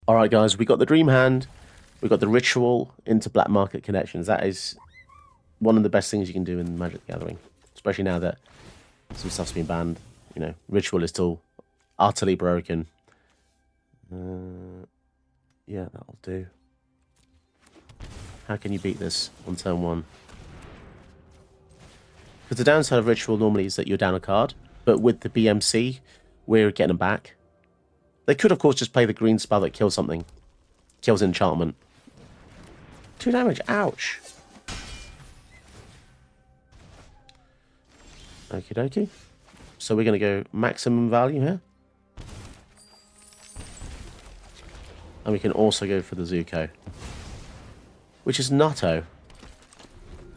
Alright guys, we got the Dream Hand, we got the Ritual into Black Market Connections. That is one of the best things you can do in Magic the Gathering. Especially now that some stuff's been banned. You know, Ritual is still utterly broken. Yeah, that'll do. How can you beat this on turn 1? Because the downside of Ritual normally is that you're down a card, but with the BMC, we're getting them back. They could, of course, just play the green spell that kills something. Kills enchantment. 2 damage, ouch. Okie dokie. So we're going to go maximum value here. And we can also go for the Zuko. Which is nutto.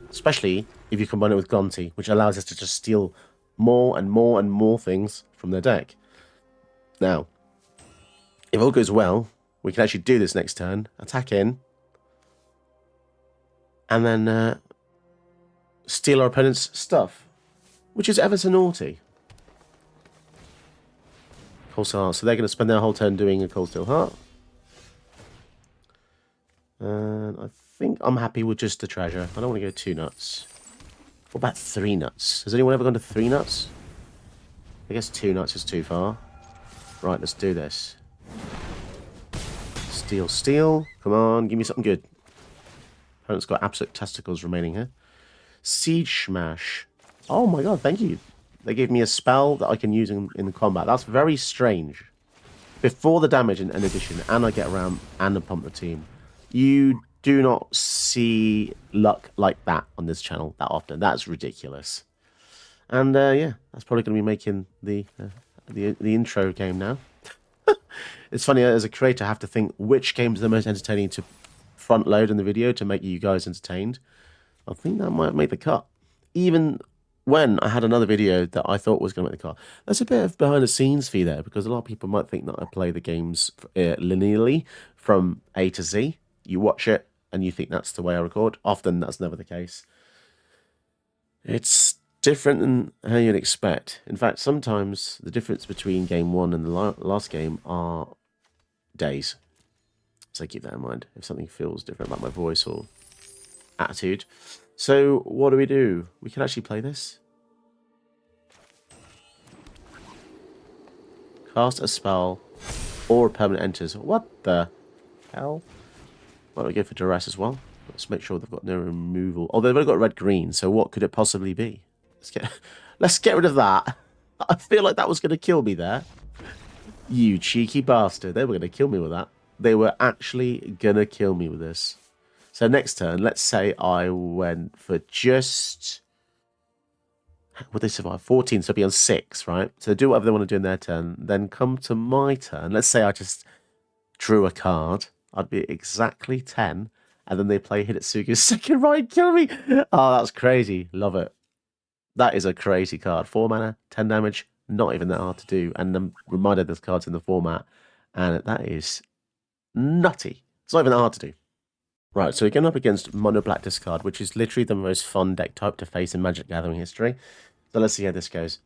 Especially if you combine it with Gonti, which allows us to just steal more and more and more things from their deck. Now, if all goes well, we can actually do this next turn. Attack in. And then steal our opponent's stuff. Which is ever so naughty. Cold Steel Heart. So they're going to spend their whole turn doing a Cold Steel Heart. And I think I'm happy with just the treasure. I don't want to go 2 nuts. What about 3 nuts? Has anyone ever gone to 3 nuts? I guess 2 nuts is too far. Right, let's do this. Steal, steal. Come on, give me something good. Opponent's got absolute testicles remaining here. Siege Smash. Oh my god, thank you. They gave me a spell that I can use in combat. That's very strange. Before the damage in addition, and I get around and I pump the team. You do not see luck like that on this channel that often. That's ridiculous. And yeah, that's probably going to be making the intro game now. It's funny, as a creator, I have to think which games are the most entertaining to front load in the video to make you guys entertained. I think that might make the cut. Even when I had another video that I thought was going to make the cut. There's a bit of behind the scenes for you there, because a lot of people might think that I play the games linearly from A to Z. You watch it and you think that's the way I record. Often that's never the case. It's different than how you'd expect. In fact, sometimes the difference between game 1 and the last game are days. So keep that in mind if something feels different about my voice or attitude. So what do? We can actually play this. Cast a spell or a permanent enters. What the hell? Why don't we go for duress as well? Let's make sure they've got no removal. Oh, they've only got red-green, so what could it possibly be? Let's get rid of that. I feel like that was going to kill me there. You cheeky bastard. They were going to kill me with that. They were actually going to kill me with this. So next turn, let's say I went for just... Would they survive? 14, so it'll be on 6, right? So do whatever they want to do in their turn. Then come to my turn. Let's say I just drew a card. I'd be exactly 10. And then they play Hitotsuga's second right, kill me. Oh, that's crazy. Love it. That is a crazy card. 4 mana, 10 damage. Not even that hard to do. And I'm reminded there's cards in the format. And that is nutty. It's not even that hard to do. Right, so we're going up against Mono Black Discard, which is literally the most fun deck type to face in Magic Gathering history. So let's see how this goes.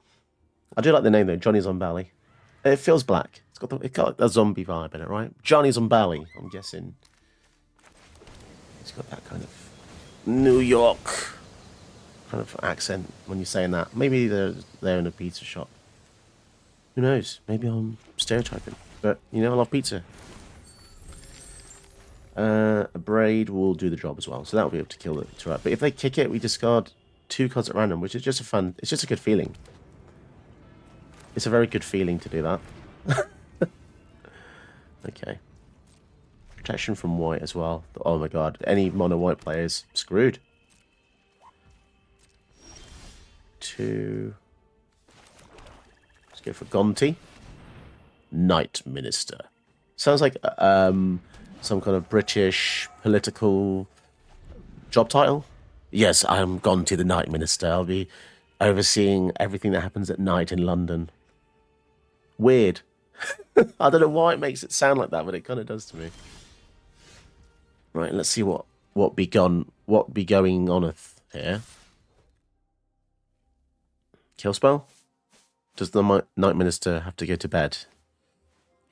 I do like the name though, Johnny Zombelli. It feels black. It's got a zombie vibe in it, right? Johnny Zombelli, I'm guessing. It's got that kind of New York kind of accent when you're saying that. Maybe they're in a pizza shop. Who knows? Maybe I'm stereotyping. But, you know, I love pizza. A braid will do the job as well, so that'll be able to kill the turret. But if they kick it, we discard 2 cards at random, which is just it's just a good feeling. It's a very good feeling to do that. Okay. Protection from white as well. Oh my god, any mono white player is screwed. 2. Let's go for Gonti. Night Minister. Sounds like some kind of British political job title. Yes, I am Gonti the Night Minister. I'll be overseeing everything that happens at night in London. Weird. I don't know why it makes it sound like that, but it kind of does to me. Right, let's see what be going on here. Kill spell? Does the Night Minister have to go to bed?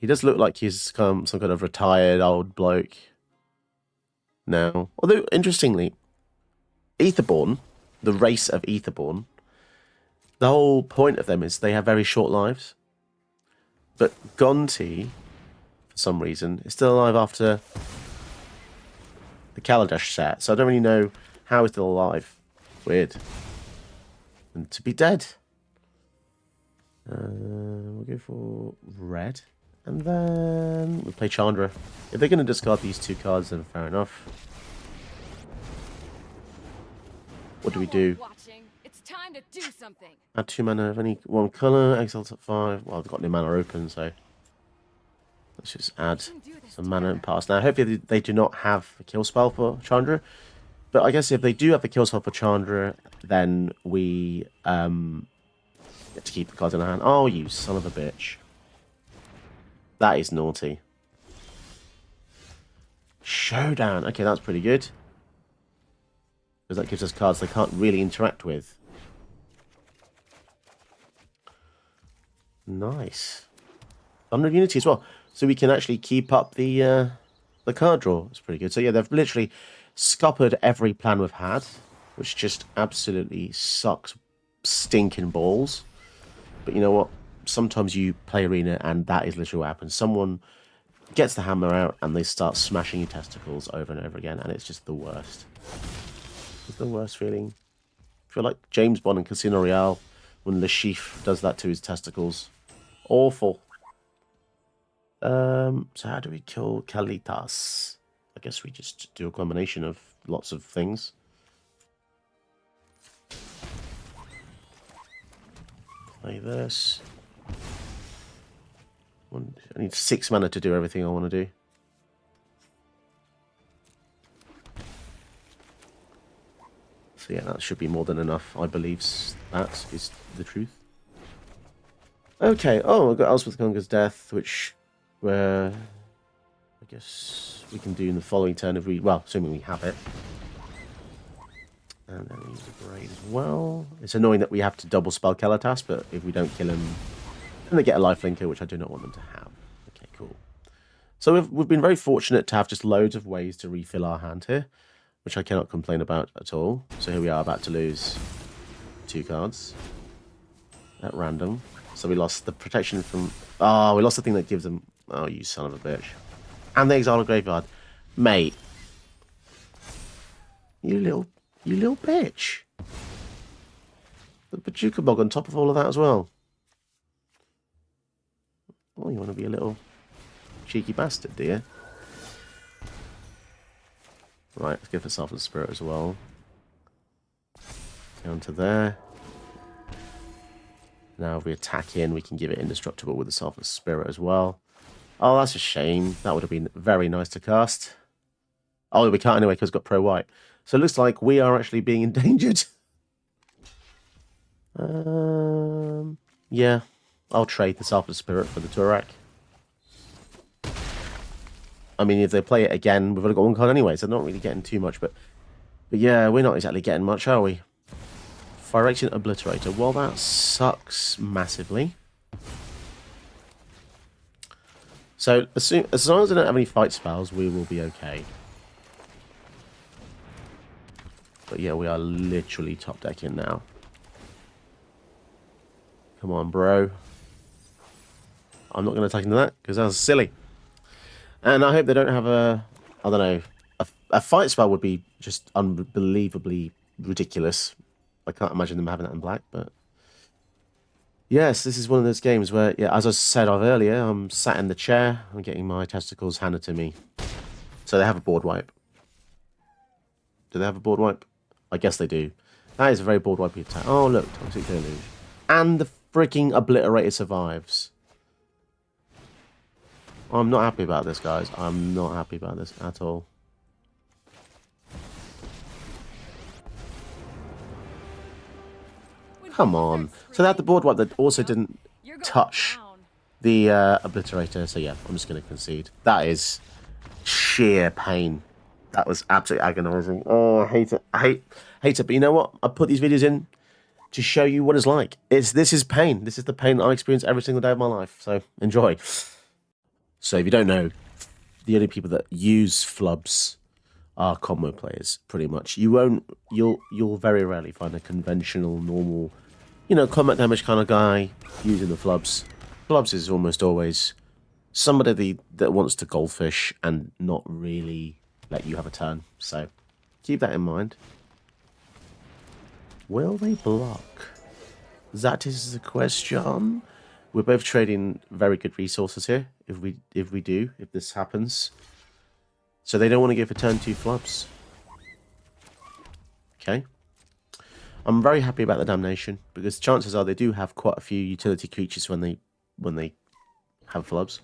He does look like he's some kind of retired old bloke now. Although, interestingly, Etherborn, the race of Etherborn, the whole point of them is they have very short lives. But Gonti, for some reason, is still alive after the Kaladesh set. So I don't really know how he's still alive. Weird. And to be dead. We'll go for red. And then we'll play Chandra. If they're going to discard these two cards, then fair enough. What do we do? It's time to do something. Add 2 mana of any one colour. Exile to 5. Well, I've got no mana open, so let's just add some mana and pass. Now, hopefully they do not have a kill spell for Chandra. But I guess if they do have the kill spell for Chandra, then we get to keep the cards in our hand. Oh, you son of a bitch. That is naughty. Showdown. Okay, that's pretty good. Because that gives us cards they can't really interact with. Nice. Thunder of Unity as well. So we can actually keep up the card draw. It's pretty good. So yeah, they've literally scuppered every plan we've had, which just absolutely sucks stinking balls. But you know what? Sometimes you play Arena and that is literally what happens. Someone gets the hammer out and they start smashing your testicles over and over again, and it's just the worst. It's the worst feeling. I feel like James Bond in Casino Royale when Le Chiffre does that to his testicles. Awful. So how do we kill Kalitas? I guess we just do a combination of lots of things. Play this. I need 6 mana to do everything I want to do. So yeah, that should be more than enough. I believe that is the truth. Okay, oh, I've got Elspeth Conquer's Death, which I guess we can do in the following turn if we, well, assuming we have it. And then we use a Braid as well. It's annoying that we have to double spell Kalatas, but if we don't kill him, then they get a lifelinker, which I do not want them to have. Okay, cool. So we've been very fortunate to have just loads of ways to refill our hand here, which I cannot complain about at all. So here we are about to lose 2 cards at random. So we lost the protection from... Oh, we lost the thing that gives them... Oh, you son of a bitch. And the Exile Graveyard. Mate. You little bitch. The Pachuca Bog on top of all of that as well. Oh, you want to be a little cheeky bastard, do you? Right, let's go for Selfless Spirit as well. Down to there. Now if we attack in, we can give it Indestructible with the Selfless Spirit as well. Oh, that's a shame. That would have been very nice to cast. Oh, we can't anyway because it's got Pro White. So it looks like we are actually being endangered. Yeah. I'll trade the Selfless Spirit for the Turak. I mean, if they play it again, we've only got 1 card anyway, so they're not really getting too much. But yeah, we're not exactly getting much, are we? Phyrexian Obliterator. Well, that sucks massively. So as long as I don't have any fight spells, we will be okay. But yeah, we are literally top decking now. Come on, bro. I'm not going to attack into that because that was silly. And I hope they don't have a, I don't know, a fight spell would be just unbelievably ridiculous. I can't imagine them having that in black, but... Yes, this is one of those games where, yeah, as I said earlier, I'm sat in the chair, I'm getting my testicles handed to me. So they have a board wipe. Do they have a board wipe? I guess they do. That is a very board wipey attack. Oh, look, Toxic Deluge. And the freaking Obliterator survives. I'm not happy about this, guys. I'm not happy about this at all. Come on. So they had the board wipe that also didn't touch the Obliterator. So yeah, I'm just going to concede. That is sheer pain. That was absolutely agonizing. Oh, I hate it. I hate it. But you know what? I put these videos in to show you what it's like. This is pain. This is the pain I experience every single day of my life. So enjoy. So if you don't know, the only people that use flubs are combo players, pretty much. You'll very rarely find a conventional, normal, combat damage kind of guy using the flubs. Flubs is almost always somebody that wants to goldfish and not really let you have a turn. So keep that in mind. Will they block? That is the question. We're both trading very good resources here. If this happens, so they don't want to go for turn 2 flubs. Okay. I'm very happy about the damnation because chances are they do have quite a few utility creatures when they have flubs.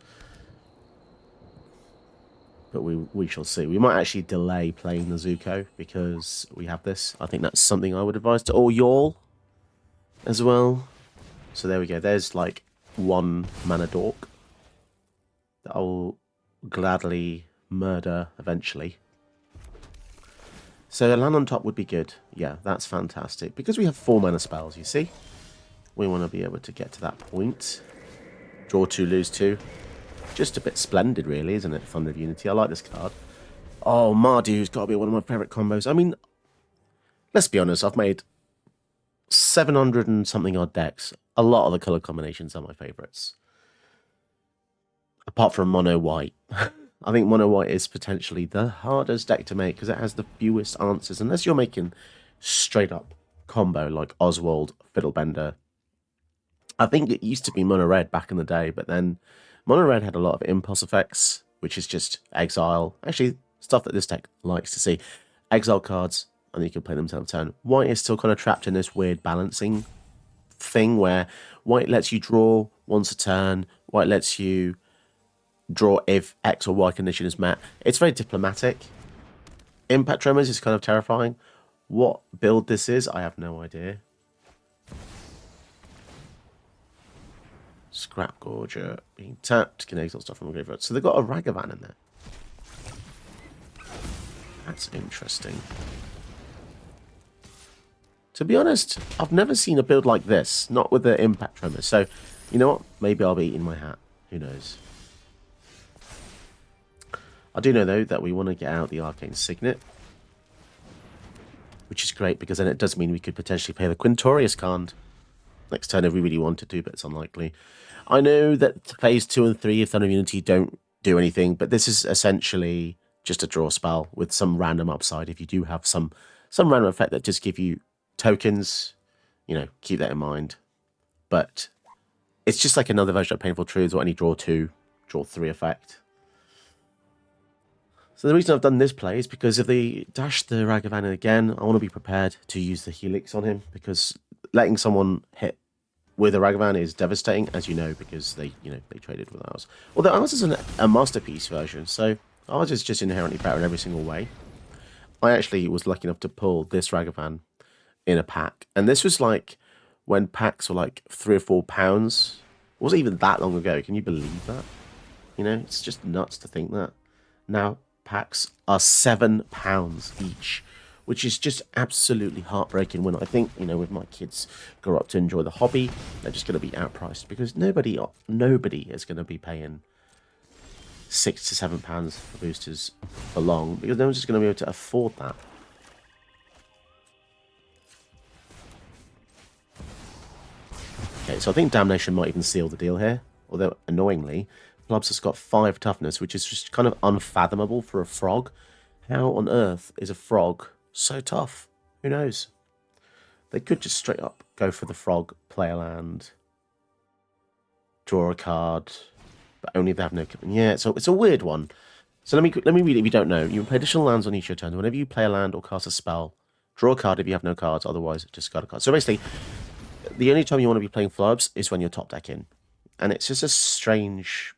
But we shall see. We might actually delay playing the Zuko because we have this. I think that's something I would advise to all y'all as well. So there we go. There's like 1 mana dork that I will gladly murder eventually. So a land on top would be good. Yeah, that's fantastic. Because we have 4 mana spells, you see? We want to be able to get to that point. Draw 2, lose 2. Just a bit splendid, really, isn't it? Thunder of Unity. I like this card. Oh, Mardu's got to be one of my favourite combos. I mean, let's be honest. I've made 700 and something odd decks. A lot of the colour combinations are my favourites. Apart from mono white. I think mono white is potentially the hardest deck to make because it has the fewest answers. Unless you're making straight up combo like Oswald, Fiddlebender. I think it used to be mono red back in the day, but then mono red had a lot of impulse effects, which is just Exile. Actually, stuff that this deck likes to see. Exile cards, and you can play them turn to turn. White is still kind of trapped in this weird balancing thing where white lets you draw once a turn. White lets you draw if X or Y condition is met. It's very diplomatic. Impact Tremors is kind of terrifying. What build this is, I have no idea. Scrap Gorger being tapped, can exile stuff from a graveyard. So they've got a Ragavan in there. That's interesting. To be honest, I've never seen a build like this, not with the Impact Tremors. So, you know what? Maybe I'll be eating my hat. Who knows? I do know, though, that we want to get out the Arcane Signet. Which is great, because then it does mean we could potentially play the Quintorius card next turn if we really wanted to, but it's unlikely. I know that phase 2 and 3 of Thunder of Unity don't do anything, but this is essentially just a draw spell with some random upside. If you do have some random effect that just give you tokens, keep that in mind. But it's just like another version of Painful Truths or any draw 2, draw 3 effect. So the reason I've done this play is because if they dash the Ragavan in again, I want to be prepared to use the Helix on him, because letting someone hit with a Ragavan is devastating, as you know, because they traded with ours. Although ours is a masterpiece version, so ours is just inherently better in every single way. I actually was lucky enough to pull this Ragavan in a pack, and this was like when packs were like £3 or £4. It wasn't even that long ago. Can you believe that? It's just nuts to think that. Now packs are £7 each, which is just absolutely heartbreaking when I think, with my kids grow up to enjoy the hobby, they're just going to be outpriced, because nobody is going to be paying £6 to £7 for boosters for long, because no one's just going to be able to afford that. Okay, so I think Damnation might even seal the deal here, although annoyingly, Flubs has got 5 toughness, which is just kind of unfathomable for a frog. How on earth is a frog so tough? Who knows? They could just straight up go for the frog, play a land, draw a card, but only if they have no... Yeah, so it's a weird one. So let me read it if you don't know. You play additional lands on each of your turns. Whenever you play a land or cast a spell, draw a card if you have no cards, otherwise discard a card. So basically, the only time you want to be playing Flubs is when you're top decking. And it's just a strange...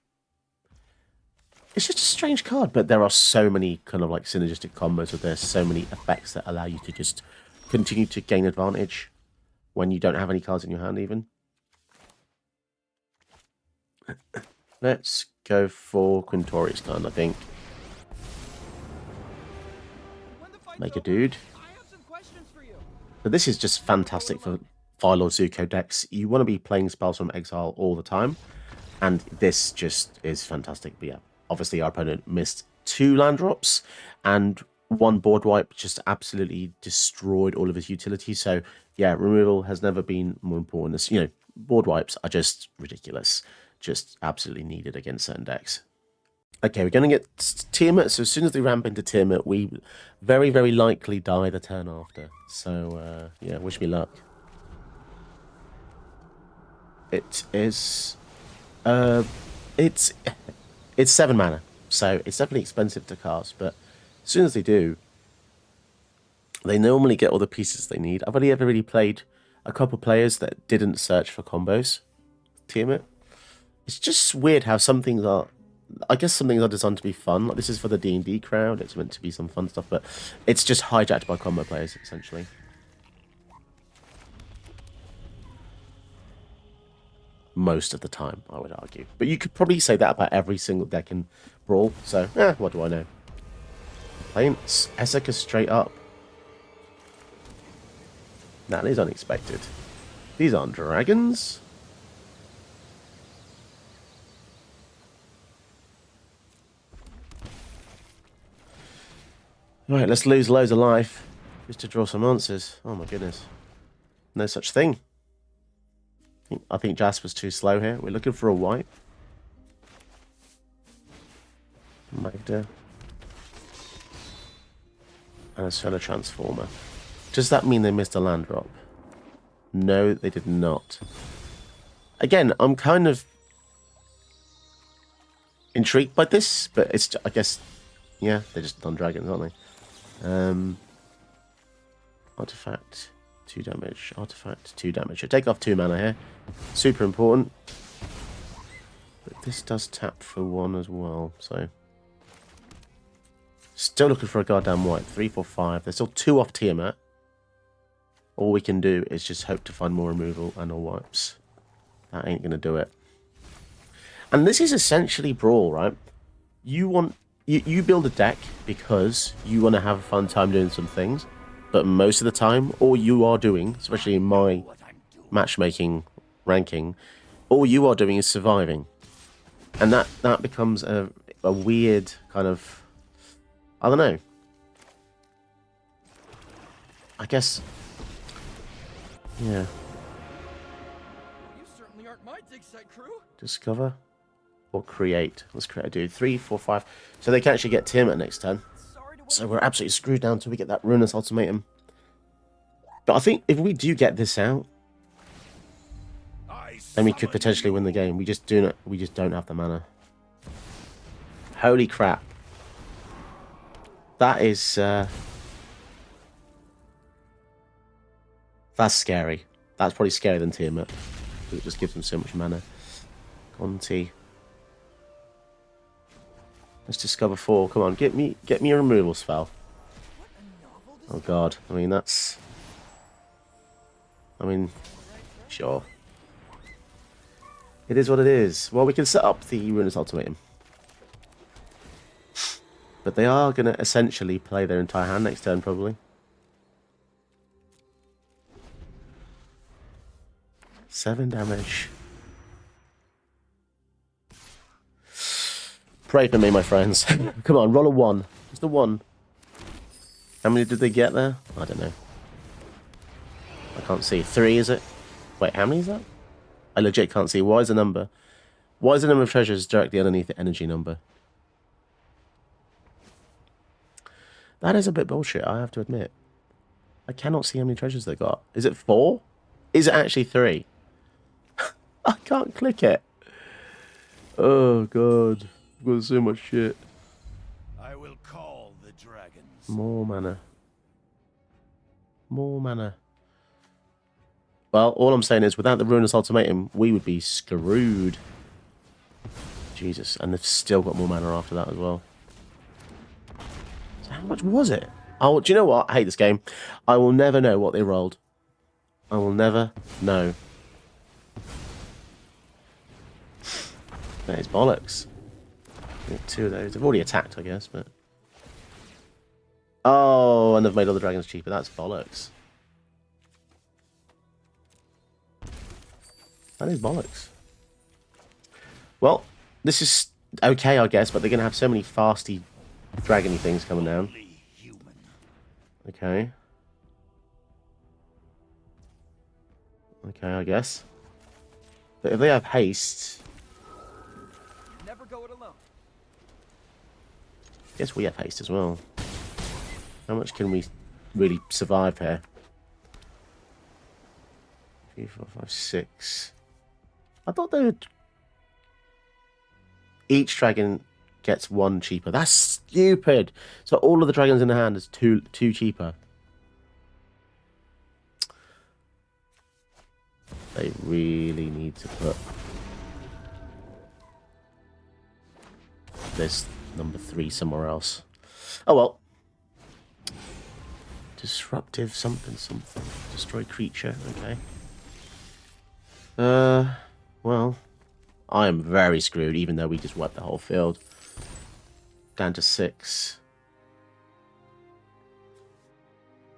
It's just a strange card, but there are so many kind of like synergistic combos with this, so many effects that allow you to just continue to gain advantage when you don't have any cards in your hand even. Let's go for Quintorius card, I think. Make a dude. But this is just fantastic for Fire Lord Zuko decks. You want to be playing spells from Exile all the time. And this just is fantastic. But yeah, obviously our opponent missed 2 land drops and 1 board wipe, just absolutely destroyed all of his utility. So yeah, removal has never been more important. As, you know, board wipes are just ridiculous, just absolutely needed against certain decks. Okay, we're going to get Tiamat, so as soon as they ramp into Tiamat, we very, very likely die the turn after. So, yeah, wish me luck. It is... it's 7 mana, so it's definitely expensive to cast, but as soon as they do, they normally get all the pieces they need. I've only ever really played a couple players that didn't search for combos. Tiamat. It's just weird how some things are... I guess some things are designed to be fun. Like, this is for the D&D crowd. It's meant to be some fun stuff, but it's just hijacked by combo players, essentially. Most of the time, I would argue. But you could probably say that about every single deck in Brawl. So, what do I know? Playing Esseka straight up. That is unexpected. These aren't dragons. Right, let's lose loads of life just to draw some answers. Oh my goodness. No such thing. I think Jasper's too slow here. We're looking for a white. Magda. And a solar transformer. Does that mean they missed a land drop? No, they did not. Again, I'm kind of intrigued by this, but it's, I guess, yeah, they're just non-dragons, aren't they? Artifact, 2 damage. Artifact, 2 damage. Take off 2 mana here. Super important. But this does tap for 1 as well, so... Still looking for a goddamn white. 3, 4, 5. There's still 2 off Tiamat. All we can do is just hope to find more removal and all wipes. That ain't going to do it. And this is essentially Brawl, right? You build a deck because you want to have a fun time doing some things. But most of the time, all you are doing, especially in my matchmaking ranking, all you are doing is surviving. And that becomes a weird kind of... I don't know. I guess... Yeah. You certainly aren't my dig site crew. Discover or create. Let's create a dude. 3, 4, 5. So they can actually get Tiamat next turn. So we're absolutely screwed down until we get that Ruinous Ultimatum. But I think if we do get this out, then we could potentially win the game. We just don't have the mana. Holy crap. That is that's scary. That's probably scarier than Tiamat. It just gives them so much mana. Conti. Let's discover 4. Come on, get me a removal spell. Oh god. I mean that's... sure. It is what it is. Well, we can set up the Ruinous Ultimatum. But they are going to essentially play their entire hand next turn, probably. Seven damage. Pray for me, my friends. Come on, roll a 1. It's the 1. How many did they get there? I don't know. I can't see. 3, is it? Wait, how many is that? I legit can't see. Why is the number? Why is the number of treasures directly underneath the energy number? That is a bit bullshit, I have to admit. I cannot see how many treasures they got. Is it 4? Is it actually 3? I can't click it. Oh, God. I've got so much shit. I will call the dragons. More mana. More mana. Well, all I'm saying is, without the Ruinous Ultimatum, we would be screwed. Jesus, and they've still got more mana after that as well. So how much was it? Oh, do you know what? I hate this game. I will never know what they rolled. I will never know. That is bollocks. Get 2 of those. They've already attacked, I guess, but... Oh, and they've made all the dragons cheaper. That's bollocks. That is bollocks. Well, this is okay, I guess, but they're going to have so many fasty, dragony things coming down. Okay. Okay, I guess. But if they have haste... Never go it alone. I guess we have haste as well. How much can we really survive here? 3, 4, 5, 6. I thought they would... Each dragon gets 1 cheaper. That's stupid! So all of the dragons in the hand is 2 cheaper. They really need to put this number 3 somewhere else. Oh well. Disruptive something. Destroy creature, okay. Well, I am very screwed, even though we just wiped the whole field. Down to 6.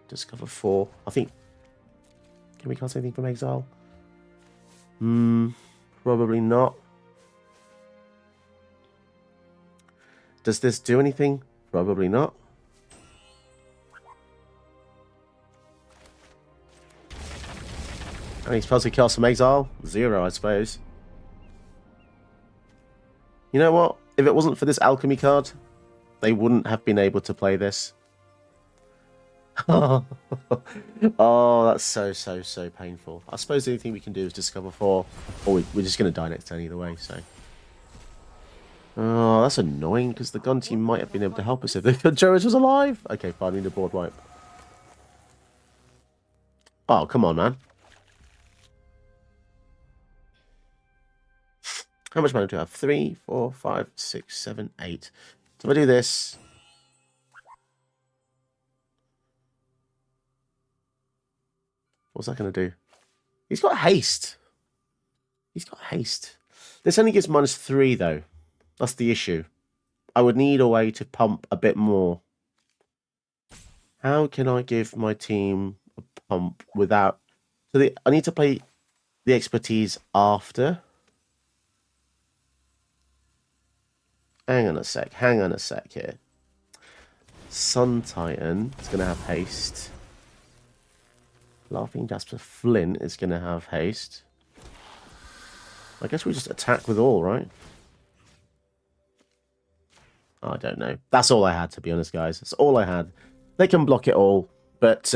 Discover 4. I think... Can we cast anything from Exile? Probably not. Does this do anything? Probably not. And he's supposed to cast some Exile? 0, I suppose. You know what? If it wasn't for this alchemy card, they wouldn't have been able to play this. Oh, that's so painful. I suppose the only thing we can do is discover 4. Or we're just going to die next turn either way, so... Oh, that's annoying, because the gun team might have been able to help us if the Joris was alive. Okay, fine, we need a board wipe. Oh, come on, man. How much mana do I have? 3, 4, 5, 6, 7, 8. So if I do this... What's that going to do? He's got haste. He's got haste. This only gives -3, though. That's the issue. I would need a way to pump a bit more. How can I give my team a pump without... I need to play the expertise after. Hang on a sec here. Sun Titan is going to have haste. Laughing Jasper Flint is going to have haste. I guess we just attack with all, right? I don't know. That's all I had, to be honest, guys. That's all I had. They can block it all. But,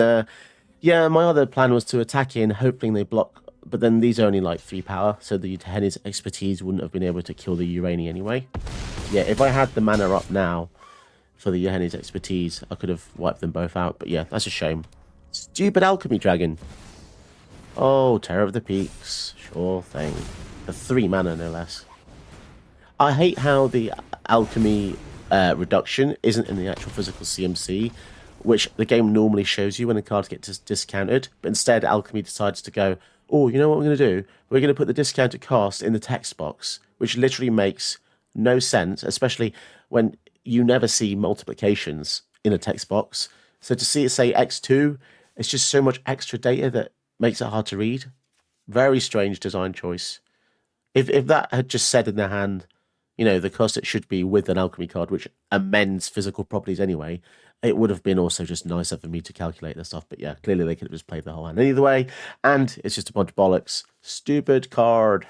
yeah, my other plan was to attack in, hoping they block. But then these are only like 3 power, so the Henny's expertise wouldn't have been able to kill the Urani anyway. Yeah, if I had the mana up now for the Henny's expertise, I could have wiped them both out. But yeah, that's a shame. Stupid alchemy dragon. Oh, Terror of the Peaks. Sure thing. For 3 mana, no less. I hate how the alchemy reduction isn't in the actual physical CMC, which the game normally shows you when the cards get discounted. But instead, alchemy decides to go, oh, you know what we're going to do? We're going to put the discounted cost in the text box, which literally makes no sense, especially when you never see multiplications in a text box. So to see it say X2, it's just so much extra data that makes it hard to read. Very strange design choice. If that had just said in their hand, you know, the cost it should be with an alchemy card, which amends physical properties anyway, it would have been also just nicer for me to calculate this stuff. But yeah, clearly they could have just played the whole hand either way. And it's just a bunch of bollocks. Stupid card.